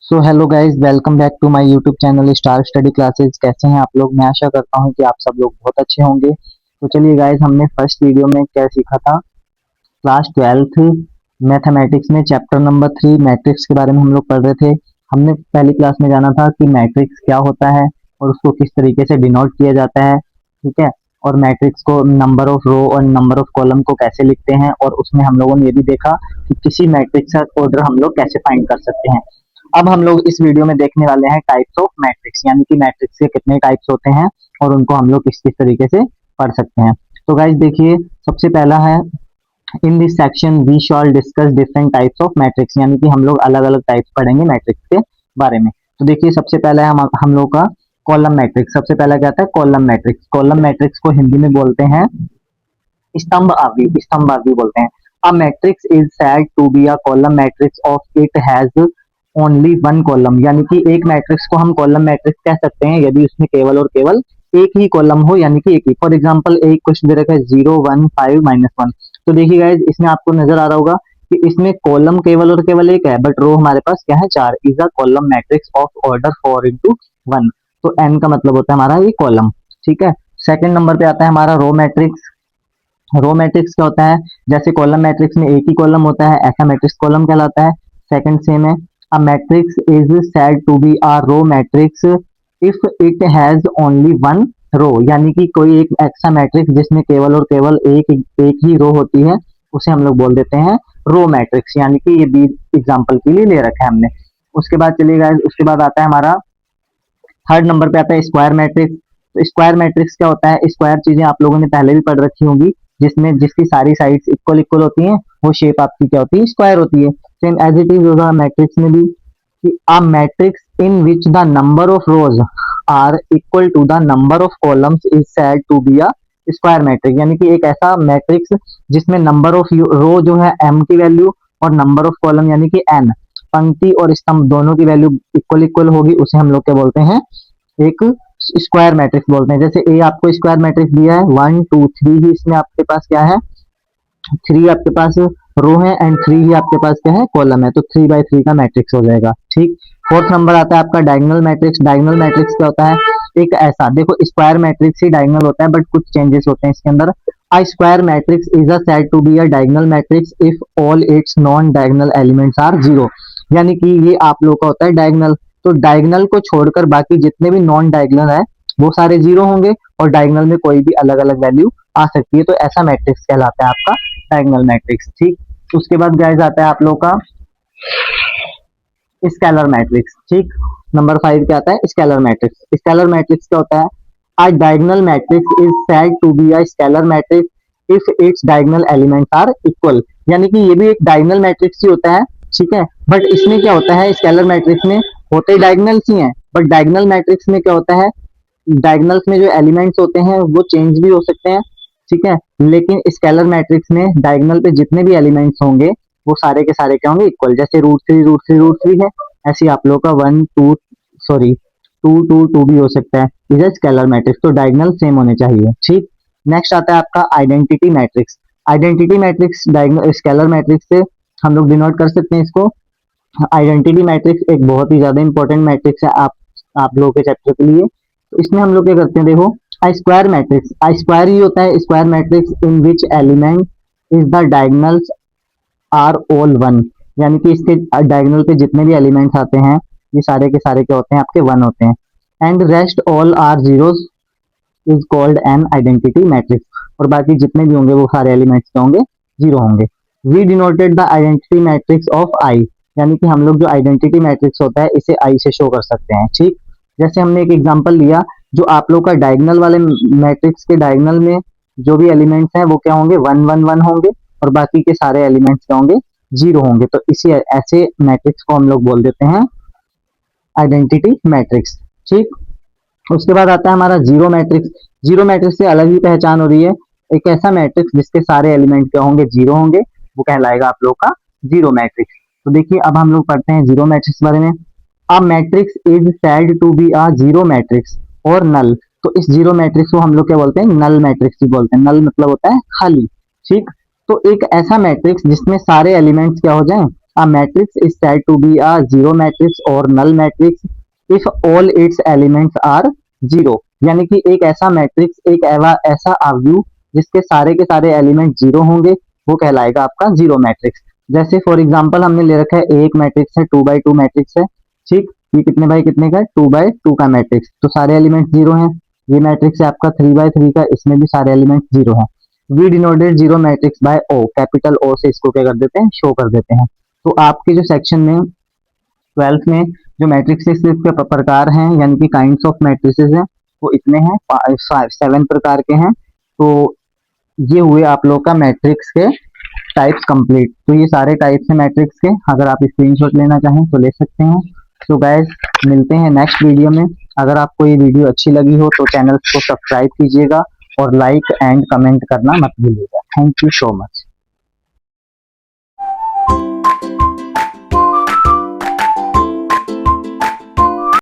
So hello guys, welcome back to my YouTube channel star study classes. कैसे हैं आप लोग? मैं आशा करता हूं कि आप सब लोग बहुत अच्छे होंगे। तो चलिए गाइस, हमने फर्स्ट वीडियो में क्या सीखा था? क्लास 12th मैथमेटिक्स में चैप्टर नंबर 3 मैट्रिक्स के बारे में हम लोग पढ़ रहे थे। हमने पहली क्लास में जाना था कि मैट्रिक्स क्या होता है और उसको किस तरीके से डिनोट किया जाता है, ठीक है। और मैट्रिक्स को नंबर ऑफ रो और नंबर ऑफ कॉलम को कैसे लिखते हैं, और उसमें हम लोगों ने ये भी देखा कि किसी मैट्रिक्स का ऑर्डर हम लोग कैसे फाइंड कर सकते हैं। अब हम लोग इस वीडियो में देखने वाले हैं टाइप्स ऑफ मैट्रिक्स, यानी कि मैट्रिक्स के कितने टाइप्स होते हैं और उनको हम लोग किस किस तरीके से पढ़ सकते हैं। तो गाइज देखिए, सबसे पहला है, in this section we shall discuss different types of matrix, यानी कि हम लोग अलग अलग टाइप्स पढ़ेंगे मैट्रिक्स के बारे में। तो देखिए, सबसे पहला है हम लोग का कॉलम मैट्रिक्स। सबसे पहला क्या आता है? Column matrix. कॉलम मैट्रिक्स को हिंदी में बोलते हैं स्तंभ आदि, स्तंभ आदि बोलते हैं। A matrix is said to be a column matrix of it has only one column, यानी कि एक मैट्रिक्स को हम कॉलम मैट्रिक्स कह सकते हैं यदि उसमें केवल और केवल एक ही कॉलम हो, यानी कि एक ही। फॉर एग्जांपल एक क्वेश्चन दे रखा है 0 1 5 -1। तो देखिए गाइज, इसमें आपको नजर आ रहा होगा कि इसमें कॉलम केवल और केवल एक है, बट रो हमारे पास क्या है? 4। Is a column matrix of order 4 into 1। तो n का मतलब होता है हमारा ये कॉलम, ठीक है। सेकंड नंबर पे आता है हमारा रो मैट्रिक्स। रो मैट्रिक्स क्या होता है? जैसे कॉलम मैट्रिक्स में एक ही कॉलम होता है, ऐसा मैट्रिक्स कॉलम कहलाता है। सेकंड सेम है, a matrix is said to be a row matrix if it has only one row, यानी कि कोई एक ऐसा मैट्रिक्स जिसमें केवल और केवल एक ही रो होती है, उसे हम लोग बोल देते हैं रो मैट्रिक्स, यानी कि ये भी एग्जांपल के लिए ले रखा है हमने। उसके बाद चलिएगा, उसके बाद आता है हमारा थर्ड नंबर पे आता है स्क्वायर मैट्रिक्स। तो स्क्वायर मैट्रिक्स क्या होता है? स्क्वायर चीजें आप लोगों ने पहले भी पढ़ रखी होंगी, जिसमें जिसकी सारी साइड्स इक्वल इक्वल होती हैं, वो शेप आपकी क्या होती है? स्क्वायर होती है। सेम एज इट इज होगा मैट्रिक्स में भी, कि a matrix in which the number of rows are equal to the number of columns is said to be a square matrix, यानी कि एक ऐसा मैट्रिक्स जिसमें नंबर ऑफ रो जो है m की वैल्यू और नंबर ऑफ कॉलम यानी कि n, पंक्ति और स्तंभ दोनों की वैल्यू इक्वल इक्वल होगी, उसे हम लोग क्या बोलते हैं? एक स्क्वायर मैट्रिक्स बोलते हैं। जैसे ए आपको स्क्वायर मैट्रिक्स दिया है 1 2 3 ही इसमें आपके पास क्या है? 3 आपके पास रो है एंड 3 ही आपके पास क्या है? कॉलम है। तो 3 by 3 का मैट्रिक्स हो जाएगा, ठीक। फोर्थ नंबर आता है आपका डायगोनल मैट्रिक्स। डायगोनल मैट्रिक्स क्या होता है? एक ऐसा, देखो स्क्वायर मैट्रिक्स ही डायगोनल होता है, बट कुछ चेंजेस होते हैं इसके अंदर। A square matrix is a said to be a diagonal matrix if all its non diagonal elements are zero, यानी कि ये आप लोग का होता है डायगोनल। तो डायगोनल को छोड़कर बाकी जितने भी नॉन डायगोनल है वो सारे जीरो होंगे, और डायगोनल में कोई भी अलग अलग वैल्यू आ सकती है। तो ऐसा मैट्रिक्स कहलाता है आपका डायगोनल मैट्रिक्स, ठीक। उसके बाद गाइस आता है आप लोग का स्केलर मैट्रिक्स, ठीक। नंबर 5 क्या आता है? Scalar matrix. स्केलर मैट्रिक्स क्या होता है? A diagonal matrix is said to be a scalar matrix if its diagonal elements are equal, यानी कि ये भी एक डायगोनल मैट्रिक्स ही होता है, ठीक है। बट इसमें क्या होता है? स्केलर मैट्रिक्स में होते डायगोनल्स ही हैं, बट डायगोनल मैट्रिक्स में क्या होता है? डायगोनल्स में जो एलिमेंट्स होते हैं वो चेंज भी हो सकते हैं, ठीक है। लेकिन स्केलर मैट्रिक्स में डायगोनल पे जितने भी एलिमेंट्स होंगे वो सारे के सारे क्या होंगे? इक्वल। जैसे √3 है, ऐसे आप लोग का 1 2 सॉरी 2 2 2 भी हो सकता है। इज स्केलर मैट्रिक्स, तो डायगोनल सेम होने चाहिए, ठीक। नेक्स्ट आता है आपका identity matrix. Identity matrix diagonal scalar matrix से हम लोग डिनोट कर सकते हैं इसको। आइडेंटिटी मैट्रिक्स एक बहुत ही ज्यादा इंपॉर्टेंट मैट्रिक्स है आप लोगों के चैप्टर के लिए। तो इसमें हम लोग क्या करते हैं? देखो, स्क्वायर मैट्रिक्स, स्क्वायर ही होता है square matrix in which element is the diagonals are all one, यानी कि इसके डायगोनल पे जितने भी एलिमेंट्स आते हैं ये सारे के सारे क्या होते हैं? आपके वन होते हैं। And rest all are zeros is called an identity matrix, और बाकी जितने भी होंगे वो सारे एलिमेंट्स क्या होंगे? जीरो होंगे। We denoted the identity matrix of I, यानी कि हम लोग जो आइडेंटिटी मैट्रिक्स होता है इसे आई से शो कर सकते हैं, ठीक। जैसे हमने एक एग्जांपल लिया, जो आप लोग का डायगोनल वाले मैट्रिक्स के डायगोनल में जो भी एलिमेंट्स हैं वो क्या होंगे? 1 1 1 होंगे, और बाकी के सारे एलिमेंट्स क्या होंगे? जीरो होंगे। तो इसी ऐसे मैट्रिक्स को हम लोग बोल देते हैं आइडेंटिटी मैट्रिक्स, ठीक। उसके बाद आता है हमारा जीरो मैट्रिक्स। जीरो मैट्रिक्स से अलग ही पहचान हो रही है। एक ऐसा मैट्रिक्स जिसके सारे एलिमेंट क्या होंगे? जीरो होंगे, वो कहलाएगा आप लोग का जीरो मैट्रिक्स। तो देखिए, अब हम लोग पढ़ते हैं जीरो मैट्रिक्स के बारे में। A matrix is said to be a zero matrix और नल। तो इस जीरो मैट्रिक्स को हम लोग क्या बोलते हैं? नल मैट्रिक्स ही बोलते हैं। नल मतलब होता है खाली, ठीक। तो एक ऐसा मैट्रिक्स जिसमें सारे एलिमेंट्स क्या हो जाएं? A matrix is said to be a zero matrix or null matrix if all its elements are zero। यानी कि एक ऐसा मैट्रिक्स, एक ऐसा अवयव जिसके सारे के सारे एलिमेंट जीरो होंगे, वो कहलाएगा आपका जीरो मैट्रिक्स। जैसे फॉर एग्जांपल हमने ले रखा है एक मैट्रिक्स है, 2x2 मैट्रिक्स है, ठीक। ये कितने बाई कितने का है, 2x2 का मैट्रिक्स, तो सारे एलिमेंट जीरो हैं। ये मैट्रिक्स है आपका 3x3 का, इसमें भी सारे एलिमेंट जीरो हैं। We denoted zero matrix by O, capital O से इसको क्या कर देते हैं, शो कर देते हैं। तो आपके जो सेक्शन में 12th में जो मैट्रिक्सेस के प्रकार हैं, यानी कि काइंड्स ऑफ मैट्रिसेस हैं, वो इतने हैं, 7 प्रकार के हैं। तो ये हुए आप लोग का मैट्रिक्स के टाइप्स कंप्लीट। तो ये सारे टाइप्स हैं मैट्रिक्स के, अगर आप स्क्रीनशॉट लेना चाहें तो ले सकते हैं। तो गाइस मिलते हैं नेक्स्ट वीडियो में। अगर आपको ये वीडियो अच्छी लगी हो तो चैनल को सब्सक्राइब कीजिएगा और लाइक एंड कमेंट करना मत भूलिएगा। Thank you so much.